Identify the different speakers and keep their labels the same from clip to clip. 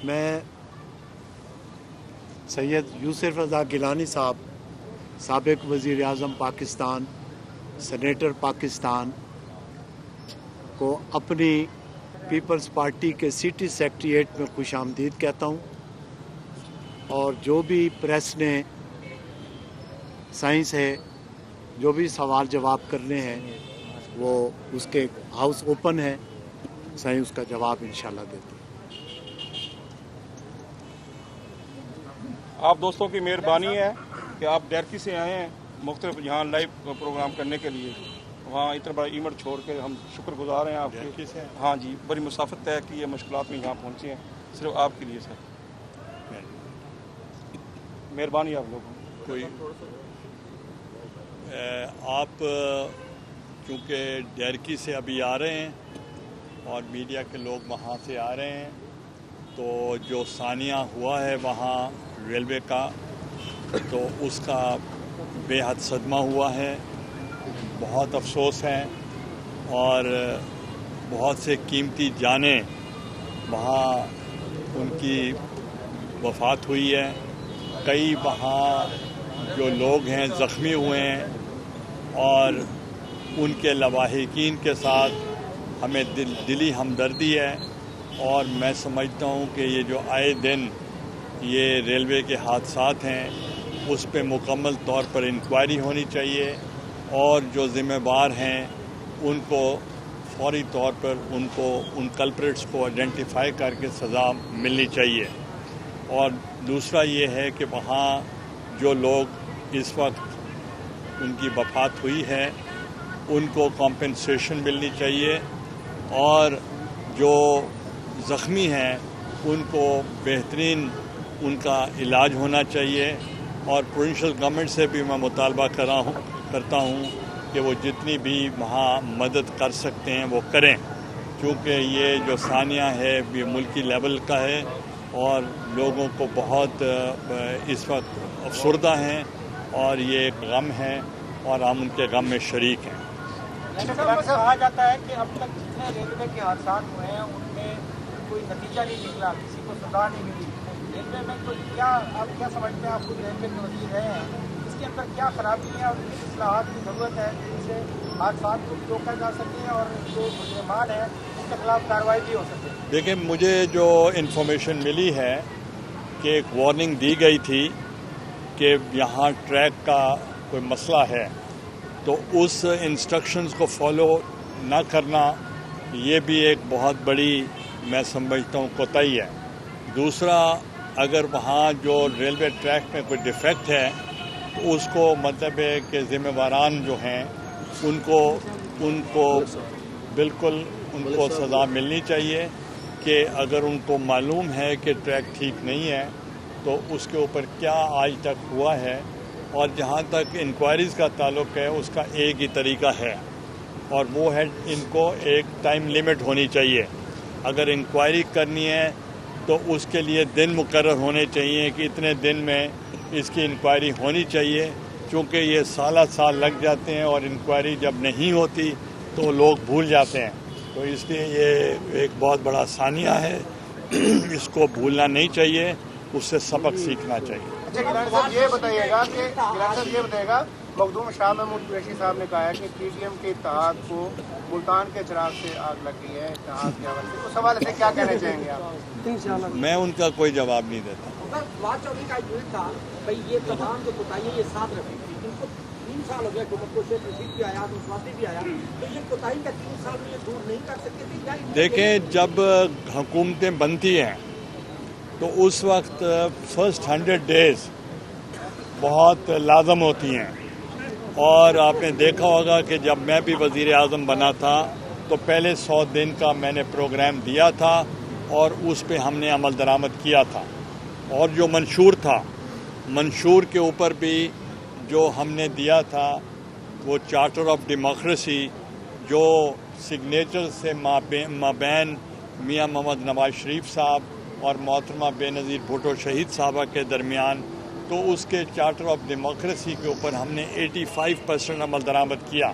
Speaker 1: میں سید یوسف رضا گیلانی صاحب سابق وزیر اعظم پاکستان، سینیٹر پاکستان کو اپنی پیپلز پارٹی کے سٹی سیکریٹریٹ میں خوش آمدید کہتا ہوں، اور جو بھی پریس نے سائنس ہے جو بھی سوال جواب کرنے ہیں وہ اس کے ہاؤس اوپن ہے، سائنس اس کا جواب انشاءاللہ دیتے ہیں۔
Speaker 2: آپ دوستوں کی مہربانی ہے کہ آپ ڈیرکی سے آئے ہیں مختلف یہاں لائیو پروگرام کرنے کے لیے، وہاں اتنا بڑا ایونٹ چھوڑ کے ہم شکر گزار ہیں آپ کے۔ ہاں جی، بڑی مسافت طے کی ہے، مشکلات میں یہاں پہنچے ہیں صرف آپ کے لیے سر، مہربانی آپ لوگوں
Speaker 3: کوئی آپ چونکہ ڈیرکی سے ابھی آ رہے ہیں اور میڈیا کے لوگ وہاں سے آ رہے ہیں، تو جو ثانیہ ہوا ہے وہاں ریلوے کا، تو اس کا بے حد صدمہ ہوا ہے، بہت افسوس ہے، اور بہت سے قیمتی جانیں وہاں ان کی وفات ہوئی ہے، کئی وہاں جو لوگ ہیں زخمی ہوئے ہیں، اور ان کے لواحقین کے ساتھ ہمیں دلی ہمدردی ہے، اور میں سمجھتا ہوں کہ یہ جو آئے دن یہ ریلوے کے حادثات ہیں اس پہ مکمل طور پر انکوائری ہونی چاہیے، اور جو ذمہ دار ہیں ان کو فوری طور پر ان کلپریٹس کو آئیڈینٹیفائی کر کے سزا ملنی چاہیے۔ اور دوسرا یہ ہے کہ وہاں جو لوگ اس وقت ان کی وفات ہوئی ہے ان کو کمپنسیشن ملنی چاہیے، اور جو زخمی ہیں ان کو بہترین ان کا علاج ہونا چاہیے، اور پروونشل گورنمنٹ سے بھی میں مطالبہ کرتا ہوں کہ وہ جتنی بھی وہاں مدد کر سکتے ہیں وہ کریں، کیونکہ یہ جو ثانیہ ہے یہ ملکی لیول کا ہے، اور لوگوں کو بہت اس وقت افسردہ ہیں، اور یہ ایک غم ہے اور ہم ان کے غم میں شریک ہیں۔
Speaker 4: کہا جاتا ہے کہ اب تک جتنے ریلوے کے حادثات ہوئے ہیں ان میں کوئی نتیجہ نہیں نکلا، کسی کو سزا نہیں ملی۔ ریلوے میں آپ کیا سمجھتے ہیں؟ آپ خود ریلوے کے وزیر رہے ہیں، اس کے اندر کیا خرابی ہے اور کس اصلاحات کی ضرورت ہے جن سے حادثات کو بھی روکا جا سکے اور جو مجرمان ہیں ان کے خلاف کارروائی بھی ہو سکے؟
Speaker 3: دیکھیں، مجھے جو انفارمیشن ملی ہے کہ ایک وارننگ دی گئی تھی کہ یہاں ٹریک کا کوئی مسئلہ ہے، تو اس انسٹرکشنز کو فالو نہ کرنا یہ بھی ایک بہت بڑی میں سمجھتا ہوں کوتاہی ہے۔ دوسرا، اگر وہاں جو ریلوے ٹریک میں کوئی ڈیفیکٹ ہے تو اس کو مطلب ہے کہ ذمہ داران جو ہیں ان کو بالکل ان کو سزا ملنی چاہیے، کہ اگر ان کو معلوم ہے کہ ٹریک ٹھیک نہیں ہے تو اس کے اوپر کیا آج تک ہوا ہے، اور جہاں تک انکوائریز کا تعلق ہے اس کا ایک ہی طریقہ ہے، اور وہ ہے ان کو ایک ٹائم لیمٹ ہونی چاہیے۔ اگر انکوائری کرنی ہے تو اس کے لیے دن مقرر ہونے چاہیے کہ اتنے دن میں اس کی انکوائری ہونی چاہیے، چونکہ یہ سالہ سال لگ جاتے ہیں اور انکوائری جب نہیں ہوتی تو لوگ بھول جاتے ہیں، تو اس لیے یہ ایک بہت بڑا ثانیہ ہے، اس کو بھولنا نہیں چاہیے، اس سے سبق سیکھنا چاہیے۔
Speaker 4: اچھا گیلانی صاحب یہ بتائیے گا مخدوم شاہ محمود قریشی صاحب نے کہا ہے کہ پی ٹی ایم کے اتحاد کو ملتان کے چراغ سے آگ لگ گئی ہے، اتحاد کے حوالے سے اس حوالے سے کیا کہنا چاہیں گے آپ؟
Speaker 3: میں ان کا کوئی جواب نہیں دیتا۔
Speaker 5: فواد چودھری کا ایک تھا بھائی یہ تمام جو کوتاہیاں یہ ساتھ رکھی تھی، ان کو 3 سال ہو گیا حکومت کو، شیخ رشید بھی آیا، مسواتی بھی آیا، تو یہ کوتاہی کا 3 سال میں یہ دور نہیں کر سکتے تھے کیا؟
Speaker 3: دیکھیں، جب حکومتیں بنتی ہیں تو اس وقت فرسٹ 100 ڈیز بہت لازم ہوتی ہیں، اور آپ نے دیکھا ہوگا کہ جب میں بھی وزیر اعظم بنا تھا تو پہلے 100 دن کا میں نے پروگرام دیا تھا اور اس پہ ہم نے عمل درآمد کیا تھا، اور جو منشور تھا، منشور کے اوپر بھی جو ہم نے دیا تھا وہ چارٹر آف ڈیموکریسی، جو سگنیچر سے مابین میاں محمد نواز شریف صاحب اور محترمہ بے نظیر بھٹو شہید صاحبہ کے درمیان، تو اس کے چارٹر آف ڈیموکریسی کے اوپر ہم نے 85% عمل درآمد کیا،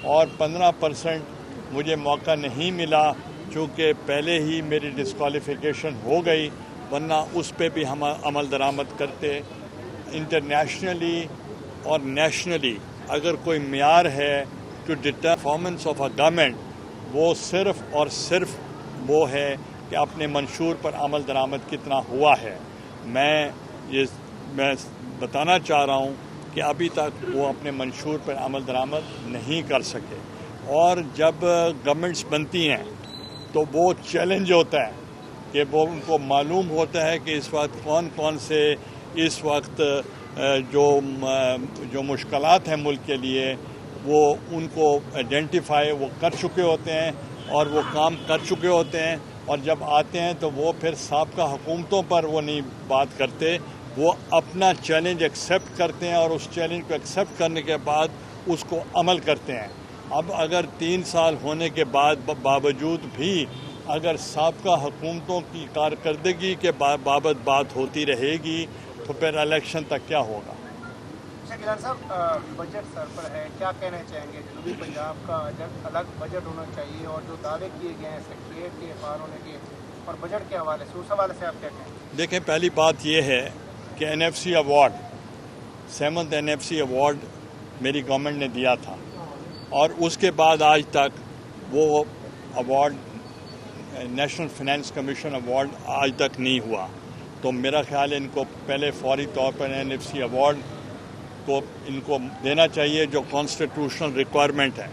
Speaker 3: اور 15% مجھے موقع نہیں ملا چونکہ پہلے ہی میری ڈسکوالیفیکیشن ہو گئی، ورنہ اس پہ بھی ہم عمل درآمد کرتے. انٹرنیشنلی اور نیشنلی اگر کوئی معیار ہے to deter performance of a government, وہ صرف اور صرف وہ ہے کہ اپنے منشور پر عمل درآمد کتنا ہوا ہے. میں بتانا چاہ رہا ہوں کہ ابھی تک وہ اپنے منشور پر عمل درآمد نہیں کر سکے. اور جب گورنمنٹس بنتی ہیں تو وہ چیلنج ہوتا ہے کہ وہ ان کو معلوم ہوتا ہے کہ اس وقت کون کون سے اس وقت جو مشکلات ہیں ملک کے لیے، وہ ان کو آئیڈینٹیفائی وہ کر چکے ہوتے ہیں اور وہ کام کر چکے ہوتے ہیں. اور جب آتے ہیں تو وہ پھر سابقہ حکومتوں پر وہ نہیں بات کرتے، وہ اپنا چیلنج ایکسیپٹ کرتے ہیں اور اس چیلنج کو ایکسیپٹ کرنے کے بعد اس کو عمل کرتے ہیں. اب اگر 3 سال ہونے کے باوجود بھی اگر سابقہ حکومتوں کی کارکردگی کے بابت بات ہوتی رہے گی تو پھر الیکشن تک کیا ہوگا؟
Speaker 4: گیلانی صاحب، بجٹ سر پر ہے، کیا کہنا چاہیں گے؟ جنوبی پنجاب کا الگ بجٹ ہونا چاہیے اور جو دعوے کیے گئے ہیں سیکریٹریٹ کے فعال ہونے کے اور بجٹ کے حوالے سے، اس حوالے سے آپ کیا کہیں گے؟
Speaker 3: دیکھیں، پہلی بات یہ ہے کہ NFC award 7th NFC award میری گورنمنٹ نے دیا تھا اور اس کے بعد آج تک وہ award national finance commission award آج تک نہیں ہوا. تو میرا خیال ہے ان کو پہلے فوری طور پر NFC ایوارڈ کو ان کو دینا چاہیے جو کانسٹیٹیوشنل ریکوائرمنٹ ہے.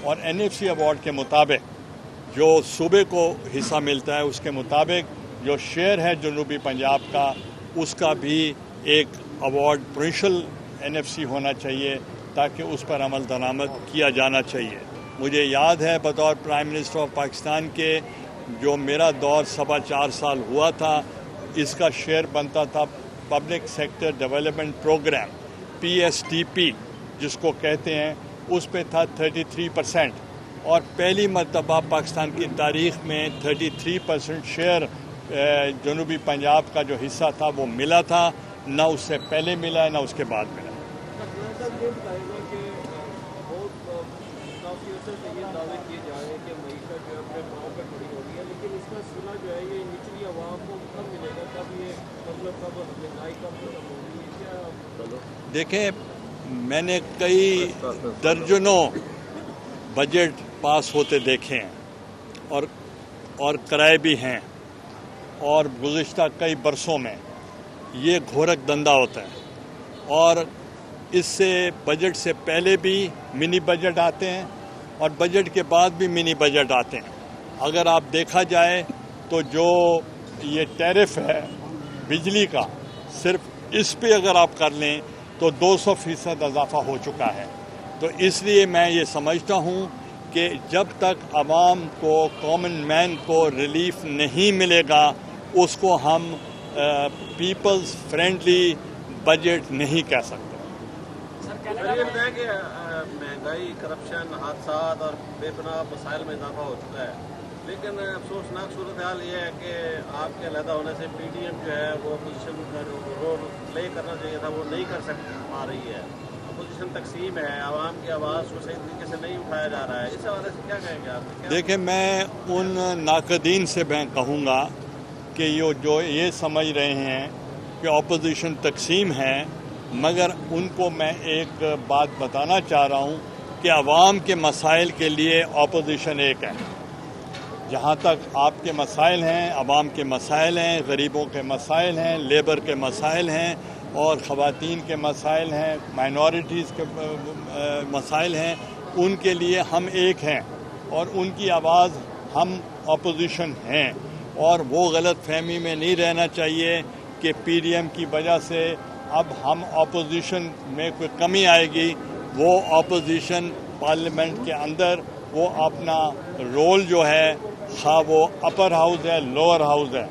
Speaker 3: اور NFC ایوارڈ کے مطابق جو صوبے کو حصہ ملتا ہے اس کے مطابق جو شیئر ہے جنوبی پنجاب کا، اس کا بھی ایک ایوارڈ پروونشل NFC ہونا چاہیے تاکہ اس پر عمل درآمد کیا جانا چاہیے. مجھے یاد ہے بطور پرائم منسٹر آف پاکستان کے جو میرا دور 4.25 سال ہوا تھا، اس کا شیئر بنتا تھا public sector development program PSDP جس کو کہتے ہیں، اس پہ تھا 33%. اور پہلی مرتبہ پاکستان کی تاریخ میں 33% شیئر جنوبی پنجاب کا جو حصہ تھا وہ ملا تھا. نہ اس سے پہلے ملا نہ اس کے بعد ملا. دیکھیں، میں نے کئی درجنوں بجٹ پاس ہوتے دیکھے ہیں اور کرائے بھی ہیں، اور گزشتہ کئی برسوں میں یہ گھورک دھندا ہوتا ہے. اور اس سے بجٹ سے پہلے بھی منی بجٹ آتے ہیں اور بجٹ کے بعد بھی منی بجٹ آتے ہیں. اگر آپ دیکھا جائے تو جو یہ ٹیرف ہے بجلی کا، صرف اس پہ اگر آپ کر لیں تو 200% اضافہ ہو چکا ہے. تو اس لیے میں یہ سمجھتا ہوں کہ جب تک عوام کو، کامن مین کو ریلیف نہیں ملے گا، اس کو ہم پیپلز فرینڈلی بجٹ نہیں کہہ سکتے.
Speaker 6: یہ بتائیں کہ مہنگائی، کرپشن، حادثات اور بے پناہ مسائل میں اضافہ ہو چکا ہے، لیکن افسوسناک صورتحال یہ ہے کہ آپ کے علیحدہ ہونے سے PDM جو ہے وہ اپوزیشن کا جو رول پلے کرنا چاہیے تھا وہ نہیں کر پا رہی ہے. اپوزیشن تقسیم ہے، عوام کی آواز کو صحیح طریقے سے نہیں اٹھایا جا رہا ہے. اس حوالے سے کیا کہیں گے آپ؟
Speaker 3: دیکھیں، میں ان ناقدین سے میں کہوں گا کہ جو یہ سمجھ رہے ہیں کہ اپوزیشن تقسیم ہے، مگر ان کو میں ایک بات بتانا چاہ رہا ہوں کہ عوام کے مسائل کے لیے اپوزیشن ایک ہے. جہاں تک آپ کے مسائل ہیں، عوام کے مسائل ہیں، غریبوں کے مسائل ہیں، لیبر کے مسائل ہیں اور خواتین کے مسائل ہیں، مائنورٹیز کے مسائل ہیں، ان کے لیے ہم ایک ہیں اور ان کی آواز ہم اپوزیشن ہیں. اور وہ غلط فہمی میں نہیں رہنا چاہیے کہ PDM کی وجہ سے اب ہم اپوزیشن میں کوئی کمی آئے گی. وہ اپوزیشن پارلیمنٹ کے اندر وہ اپنا رول جو ہے، خواہ وہ اپر ہاؤس ہے، لوور ہاؤس ہے،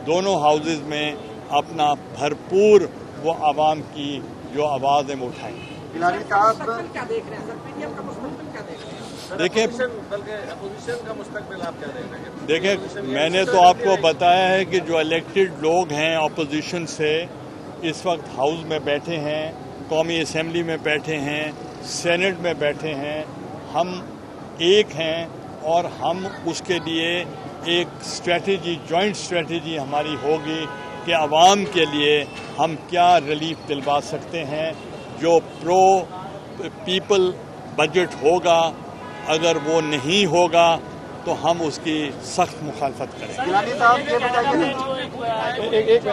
Speaker 3: دونوں ہاؤسز میں اپنا بھرپور وہ عوام کی جو آواز ہے وہ اٹھائیں.
Speaker 4: گیلانی صاحب،
Speaker 5: کیا دیکھ رہے ہیں سر؟ PDM کا مستقبل کیا دیکھ رہے ہیں؟
Speaker 3: دیکھیں،
Speaker 6: بلکہ اپوزیشن کا مستقبل آپ کیا دیکھ رہے ہیں؟
Speaker 3: دیکھیں، میں نے تو آپ کو بتایا ہے کہ جو الیکٹڈ لوگ ہیں اپوزیشن سے اس وقت ہاؤس میں بیٹھے ہیں، قومی اسمبلی میں بیٹھے ہیں، سینٹ میں بیٹھے ہیں. ہم ایک ہیں اور ہم اس کے لیے ایک اسٹریٹجی، جوائنٹ اسٹریٹجی ہماری ہوگی کہ عوام کے لیے ہم کیا ریلیف دلوا سکتے ہیں. جو پرو پیپل بجٹ ہوگا، اگر وہ نہیں ہوگا تو ہم اس کی سخت مخالفت کریں گے.
Speaker 4: گیلانی صاحب یہ بتائیے
Speaker 2: ایک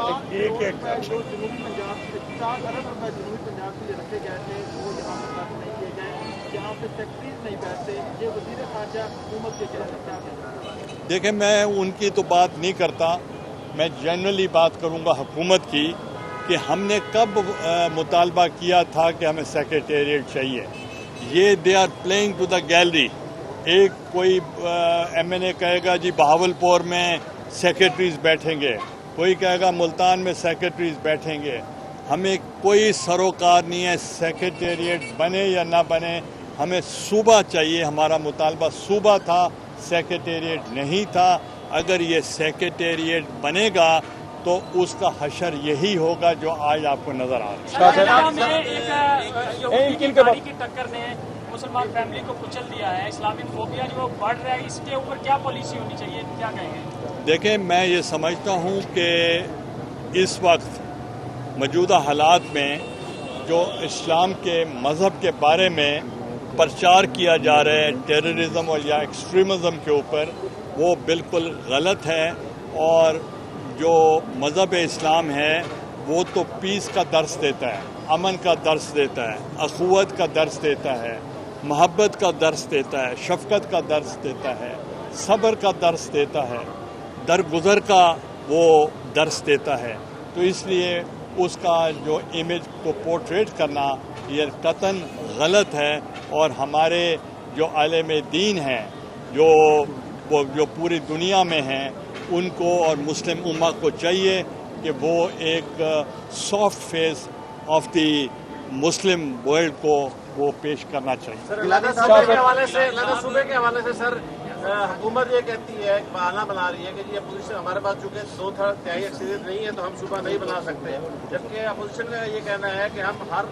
Speaker 5: جنوبی پنجاب سے 4 ارب روپے جنوبی پنجاب کے لیے رکھے گئے تھے، وہ یہاں پر خرچ نہیں کیے گئے، یہاں پہ سیکٹریز نہیں بیٹھتے. یہ وزیر خارجہ حکومت کے کیا کہتے ہیں؟
Speaker 3: دیکھیں، میں ان کی تو بات نہیں کرتا، میں جنرلی بات کروں گا حکومت کی کہ ہم نے کب مطالبہ کیا تھا کہ ہمیں سیکریٹریٹ چاہیے. یہ they are playing to the gallery. ایک کوئی ایم این اے کہے گا جی بہاولپور میں سیکریٹریز بیٹھیں گے، کوئی کہے گا ملتان میں سیکریٹریز بیٹھیں گے. ہمیں کوئی سروکار نہیں ہے سیکریٹریٹ بنے یا نہ بنے، ہمیں صوبہ چاہیے. ہمارا مطالبہ صوبہ تھا، سیکریٹریٹ نہیں تھا. اگر یہ سیکریٹریٹ بنے گا تو اس کا حشر یہی ہوگا جو آج آپ کو نظر آ رہا ہے.
Speaker 7: کی ٹکر نے مسلمان فیملی کو کچل دیا ہے، اسلامک فوبیا جو بڑھ رہا ہے، اس کے اوپر کیا پالیسی ہونی چاہیے، کیا کہیں گے؟
Speaker 3: دیکھیں، میں یہ سمجھتا ہوں کہ اس وقت موجودہ حالات میں جو اسلام کے مذہب کے بارے میں پرچار کیا جا رہا ہے ٹیررزم اور یا ایکسٹریمزم کے اوپر، وہ بالکل غلط ہے. اور جو مذہب اسلام ہے وہ تو پیس کا درس دیتا ہے، امن کا درس دیتا ہے، اخوت کا درس دیتا ہے، محبت کا درس دیتا ہے، شفقت کا درس دیتا ہے، صبر کا درس دیتا ہے، درگزر کا وہ درس دیتا ہے. تو اس لیے اس کا جو امیج کو پورٹریٹ کرنا یہ قطعاً غلط ہے. اور ہمارے جو عالم دین ہیں جو پوری دنیا میں ہیں، ان کو اور مسلم امہ کو چاہیے کہ وہ ایک soft face of the Muslim world کو وہ پیش کرنا چاہیے.
Speaker 6: صوبے کے حوالے سے سر، حکومت یہ کہتی ہے، ایک بہانہ بنا رہی ہے کہ جی اپوزیشن ہمارے پاس چونکہ 2/3 اکثریت نہیں ہے تو ہم صوبہ نہیں بنا سکتے، جبکہ اپوزیشن کا یہ کہنا ہے کہ ہم ہر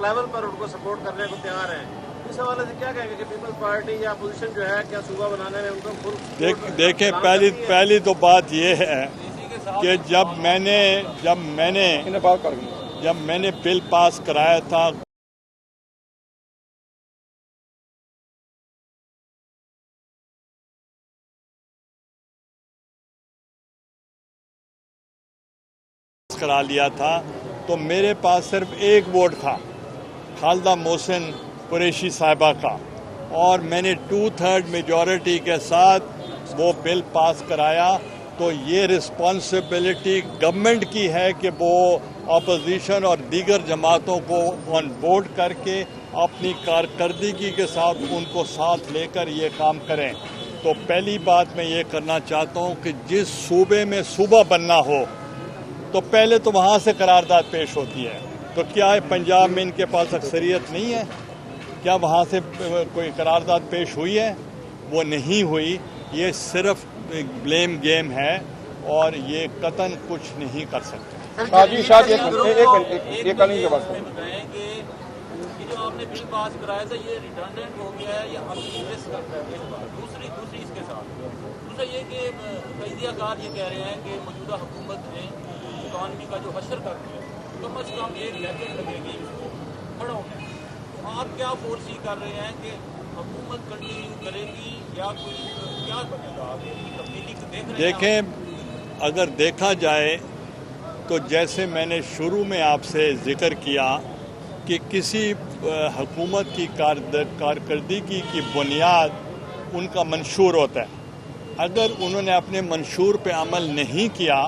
Speaker 6: لیول پر ان کو سپورٹ کرنے کو تیار ہیں. اس حوالے سے کیا کہیں گے کہ پیپلز پارٹی یا اپوزیشن جو ہے کیا صوبہ بنانے میں ان کو فل؟
Speaker 3: دیکھیں، پہلی تو بات یہ ہے کہ جب میں نے بل پاس کرایا تھا کرا لیا تھا تو میرے پاس صرف ایک ووٹ تھا، خالدہ محسن قریشی صاحبہ کا، اور میں نے 2/3 میجورٹی کے ساتھ وہ بل پاس کرایا. تو یہ رسپانسبلٹی گورنمنٹ کی ہے کہ وہ اپوزیشن اور دیگر جماعتوں کو آن بورڈ کر کے اپنی کارکردگی کے ساتھ ان کو ساتھ لے کر یہ کام کریں. تو پہلی بات میں یہ کرنا چاہتا ہوں کہ جس صوبے میں صوبہ بننا ہو تو پہلے تو وہاں سے قرارداد پیش ہوتی ہے. تو کیا پنجاب میں ان کے پاس اکثریت نہیں ہے؟ کیا وہاں سے کوئی قرارداد پیش ہوئی ہے؟ وہ نہیں ہوئی. یہ صرف ایک بلیم گیم ہے اور یہ قطعاً کچھ نہیں کر سکتے.
Speaker 6: جو آپ نے بل پاس کرایا تھا یہ ریٹرنڈنٹ ہو گیا ہے یا ہم دوسری اس کے ساتھ دوسرا یہ کہ تجزیہ کار یہ کہہ رہے ہیں کہ موجودہ حکومت نے اکانومی کا جو حشر کر دیا کم از کم ایک ڈیکیڈ لگے گی اس کو کھڑا ہونے. تو آپ کیا فورسی کر رہے ہیں کہ حکومت کنٹینیو کرے گی یا کوئی کیا بنے گا؟ تبدیلی دیکھ رہے ہیں؟
Speaker 3: دیکھیں، اگر دیکھا جائے تو جیسے میں نے شروع میں آپ سے ذکر کیا کہ کسی حکومت کی کارکردگی کی بنیاد ان کا منشور ہوتا ہے. اگر انہوں نے اپنے منشور پہ عمل نہیں کیا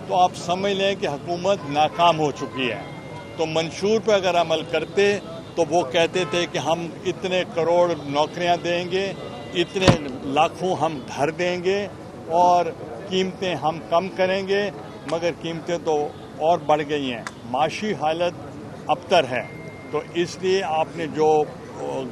Speaker 3: تو آپ سمجھ لیں کہ حکومت ناکام ہو چکی ہے. تو منشور پہ اگر عمل کرتے تو وہ کہتے تھے کہ ہم اتنے کروڑ نوکریاں دیں گے، اتنے لاکھوں ہم گھر دیں گے اور قیمتیں ہم کم کریں گے، مگر قیمتیں تو اور بڑھ گئی ہیں. معاشی حالت ابتر ہے. تو اس لیے آپ نے جو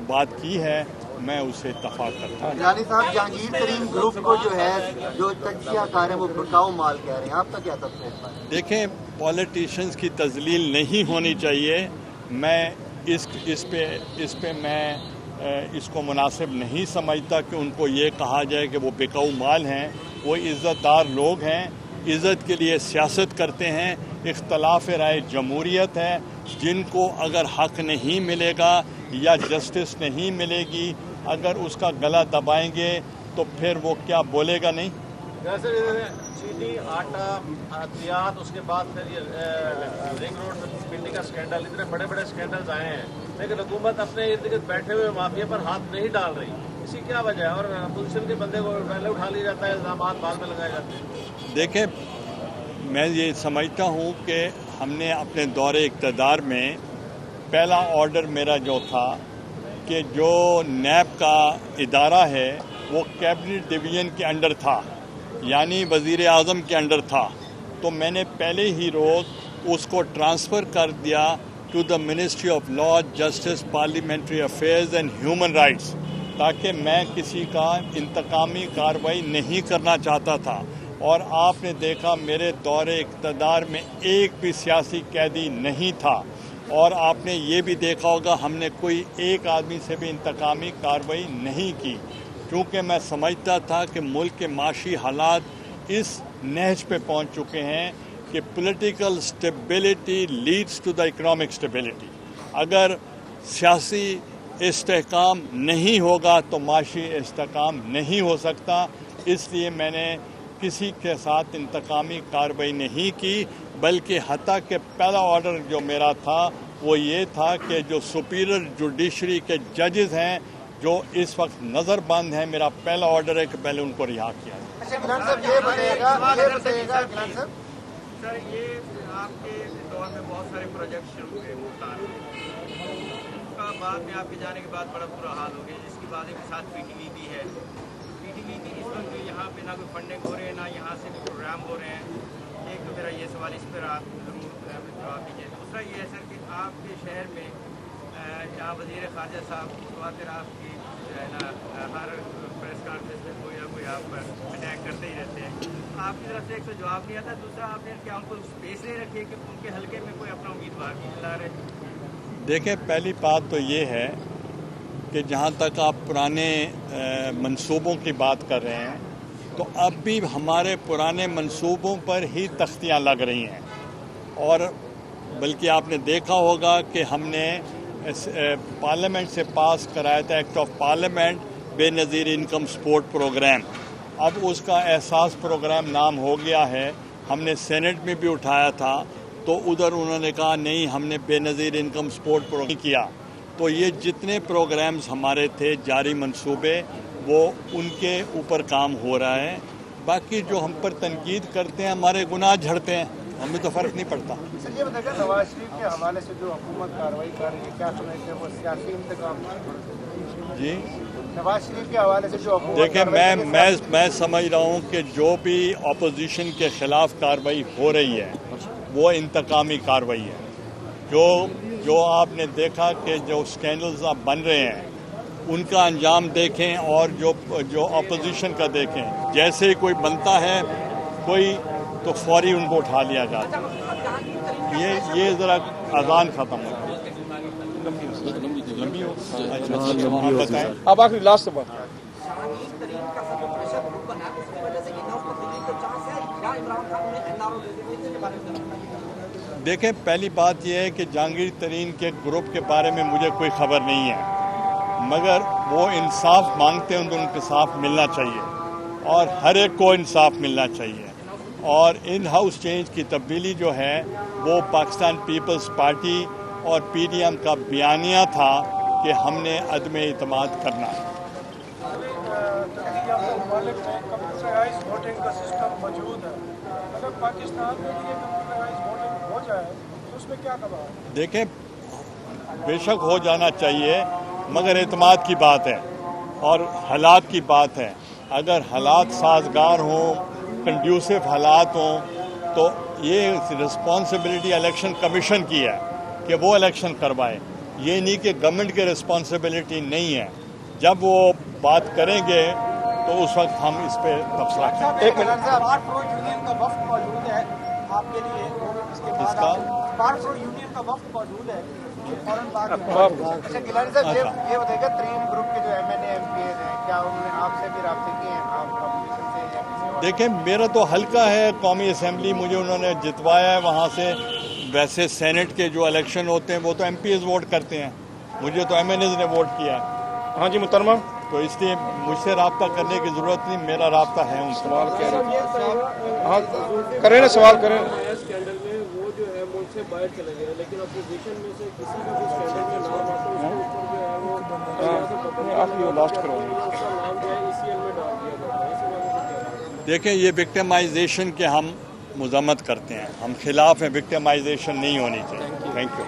Speaker 3: بات کی ہے میں اسے اتفاق کرتا ہوں.
Speaker 4: گیلانی صاحب، جہانگیر ترین گروپ کو جو ہے جو تجزیہ کار ہے وہ بکاؤ مال کہہ رہے ہیں، آپ کا کیا تفصیل ہے؟
Speaker 3: دیکھیں، پولیٹیشینز کی تذلیل نہیں ہونی چاہیے. میں اس پہ میں اس کو مناسب نہیں سمجھتا کہ ان کو یہ کہا جائے کہ وہ بکاؤ مال ہیں. وہ عزت دار لوگ ہیں, عزت کے لیے سیاست کرتے ہیں. اختلاف رائے جمہوریت ہے, جن کو اگر حق نہیں ملے گا یا جسٹس نہیں ملے گی, اگر اس کا گلا دبائیں گے تو پھر وہ کیا بولے گا نہیں.
Speaker 6: جیسے چینی, آٹا, ادویات, اس کے بعد پھر یہ رنگ روڈ بلڈنگ کا اسکینڈل, اتنے بڑے بڑے اسکینڈلز آئے ہیں, لیکن حکومت اپنے ارد گرد بیٹھے ہوئے مافیا پر ہاتھ نہیں ڈال رہی. اس کی کیا وجہ ہے؟ اور اپوزیشن کے بندے کو پہلے اٹھا لیا جاتا ہے, الزامات بعد میں لگائے جاتے ہیں.
Speaker 3: دیکھیں, میں یہ سمجھتا ہوں کہ ہم نے اپنے دور اقتدار میں پہلا آرڈر میرا جو تھا کہ جو نیب کا ادارہ ہے وہ کیبنٹ ڈویژن کے انڈر تھا, یعنی وزیر اعظم کے انڈر تھا, تو میں نے پہلے ہی روز اس کو ٹرانسفر کر دیا to the ministry of law, justice, parliamentary affairs and human rights, تاکہ میں کسی کا انتقامی کارروائی نہیں کرنا چاہتا تھا. اور آپ نے دیکھا میرے دور اقتدار میں ایک بھی سیاسی قیدی نہیں تھا, اور آپ نے یہ بھی دیکھا ہوگا ہم نے کوئی ایک آدمی سے بھی انتقامی کارروائی نہیں کی, کیونکہ میں سمجھتا تھا کہ ملک کے معاشی حالات اس نہج پہ پہنچ چکے ہیں کہ political stability leads to the economic stability. اگر سیاسی استحکام نہیں ہوگا تو معاشی استحکام نہیں ہو سکتا. اس لیے میں نے کسی کے ساتھ انتقامی کارروائی نہیں کی, بلکہ حتیٰ کہ پہلا آرڈر جو میرا تھا وہ یہ تھا کہ جو سپیریئر جوڈیشری کے ججز ہیں جو اس وقت نظر بند ہیں, میرا پہلا آرڈر ہے کہ پہلے ان کو رہا کیا جائے.
Speaker 5: سر, یہ آپ کے دور میں بہت سارے پروجیکٹ شروع ہوئے ملتان میں, اس کا بعد میں آپ کے جانے کے بعد بڑا برا حال ہو گیا, جس کی وجہ کے ساتھ پی ٹی وی بھی ہے. پی ٹی وی کی اس وقت یہاں پہ نہ کوئی فنڈنگ ہو رہے ہیں, نہ یہاں سے پروگرام ہو رہے ہیں. ایک تو میرا یہ سوال, اس پر آپ ضرور جواب دیجیے. دوسرا یہ ہے سر کہ آپ کے شہر میں جہاں وزیر خارجہ صاحب متواتر آپ کی جو ہے نا ہر پریس کانفرنس میں کوئی نہ کوئی آپ پر اٹیک کرتے ہی رہتے ہیں, آپ کی طرف سے ایک تو جواب نہیں آتا, دوسرا آپ نے کیا ان کو اسپیس نہیں رکھی کہ ان کے حلقے میں کوئی اپنا امیدوار بھی لا رہے.
Speaker 3: دیکھیں, پہلی بات تو یہ ہے کہ جہاں تک آپ پرانے منصوبوں کی بات کر رہے ہیں تو اب بھی ہمارے پرانے منصوبوں پر ہی تختیاں لگ رہی ہیں, اور بلکہ آپ نے دیکھا ہوگا کہ ہم نے پارلیمنٹ سے پاس کرایا تھا ایکٹ آف پارلیمنٹ بے نظیر انکم سپورٹ پروگرام. اب اس کا احساس پروگرام نام ہو گیا ہے. ہم نے سینٹ میں بھی اٹھایا تھا تو ادھر انہوں نے کہا نہیں, ہم نے بے نظیر انکم سپورٹ پروگرام کیا. تو یہ جتنے پروگرامز ہمارے تھے جاری منصوبے, وہ ان کے اوپر کام ہو رہا ہے. باقی جو ہم پر تنقید کرتے ہیں ہمارے گناہ جھڑتے ہیں, ہمیں تو فرق نہیں پڑتا.
Speaker 4: سر, یہ بتائیے نواز شریف کے حوالے سے جو حکومت کارروائی کر رہی ہے, کیا سمجھتے ہیں وہ سیاسی انتقام؟
Speaker 3: جی,
Speaker 4: نواز شریف کے حوالے سے جو حکومت
Speaker 3: دیکھیں, میں سمجھ رہا ہوں کہ جو بھی اپوزیشن کے خلاف کارروائی ہو رہی ہے وہ انتقامی کارروائی ہے. جو آپ نے دیکھا کہ جو اسکینڈلز اب بن رہے ہیں ان کا انجام دیکھیں, اور جو اپوزیشن کا دیکھیں. جیسے ہی کوئی بنتا ہے کوئی تو فوری ان کو اٹھا لیا جاتا ہے. یہ ذرا اذان ختم ہو لمبی ہو. آپ بتائیں,
Speaker 2: اب آخری لاسٹ سے بات.
Speaker 3: دیکھیں, پہلی بات یہ ہے کہ جہانگیر ترین کے گروپ کے بارے میں مجھے کوئی خبر نہیں ہے, مگر وہ انصاف مانگتے ہیں, ان کو انصاف ملنا چاہیے, اور ہر ایک کو انصاف ملنا چاہیے. اور ان ہاؤس چینج کی تبدیلی جو ہے وہ پاکستان پیپلز پارٹی اور پی ڈی ایم کا بیانیہ تھا کہ ہم نے عدم اعتماد کرنا ہے.
Speaker 5: کمپیوٹرائز ووٹنگ کا سسٹم موجود ہے, اگر پاکستان میں یہ کمپیوٹرائز ووٹنگ ہو جائے تو اس میں کیا دباؤ؟
Speaker 3: دیکھیں, بے شک ہو جانا چاہیے, مگر اعتماد کی بات ہے اور حالات کی بات ہے. اگر حالات سازگار ہوں, کنڈیوسو حالات ہوں, تو یہ رسپانسبلٹی الیکشن کمیشن کی ہے کہ وہ الیکشن کروائے. یہ نہیں کہ گورنمنٹ کی رسپانسبلٹی نہیں ہے. جب وہ بات کریں گے تو اس وقت ہم اس پہ تبصرہ کریں.
Speaker 4: ایک منٹ صاحب, بار پرو یونین کا وفد موجود ہے آپ کے لیے, اس کے بعد بار پرو یونین کا وفد موجود ہے فوراً بعد. اچھا گیلانی صاحب, یہ بتائیے گا ترین گروپ کے جو M N A M P As ہیں, کیا انہوں نے آپ سے بھی رابطے کیے ہیں؟ آپ اپوزیشن سے یا کسی
Speaker 3: دیکھیں میرا تو حلقہ ہے قومی اسمبلی، مجھے انہوں نے جتوایا ہے وہاں سے. ویسے سینٹ کے جو الیکشن ہوتے ہیں وہ تو ایم پی ایز ووٹ کرتے ہیں، مجھے تو ایم این ایز نے ووٹ کیا ہے.
Speaker 2: ہاں جی محترمہ،
Speaker 3: تو اس لیے مجھ سے رابطہ کرنے کی ضرورت نہیں، میرا رابطہ ہے ان سے.
Speaker 2: سوال کہہ رہے ہاں کریں نا، سوال کریں.
Speaker 6: اسکینڈل میں وہ جو ہے ملک سے باہر چلے گئے، لیکن اپوزیشن میں سے کسی کا بھی اسکینڈل میں نام آتا ہے اس کے اوپر جو ہے وہ
Speaker 2: آپ یہ لاسٹ کرو.
Speaker 6: اس کا نام جو ہے ECL میں ڈال دیا جاتا ہے. اس بارے میں کیا ہے؟
Speaker 3: دیکھیں یہ وکٹمائزیشن کے ہم مذمت کرتے ہیں، ہم خلاف ہیں، وکٹمائزیشن نہیں ہونی چاہیے. Thank you.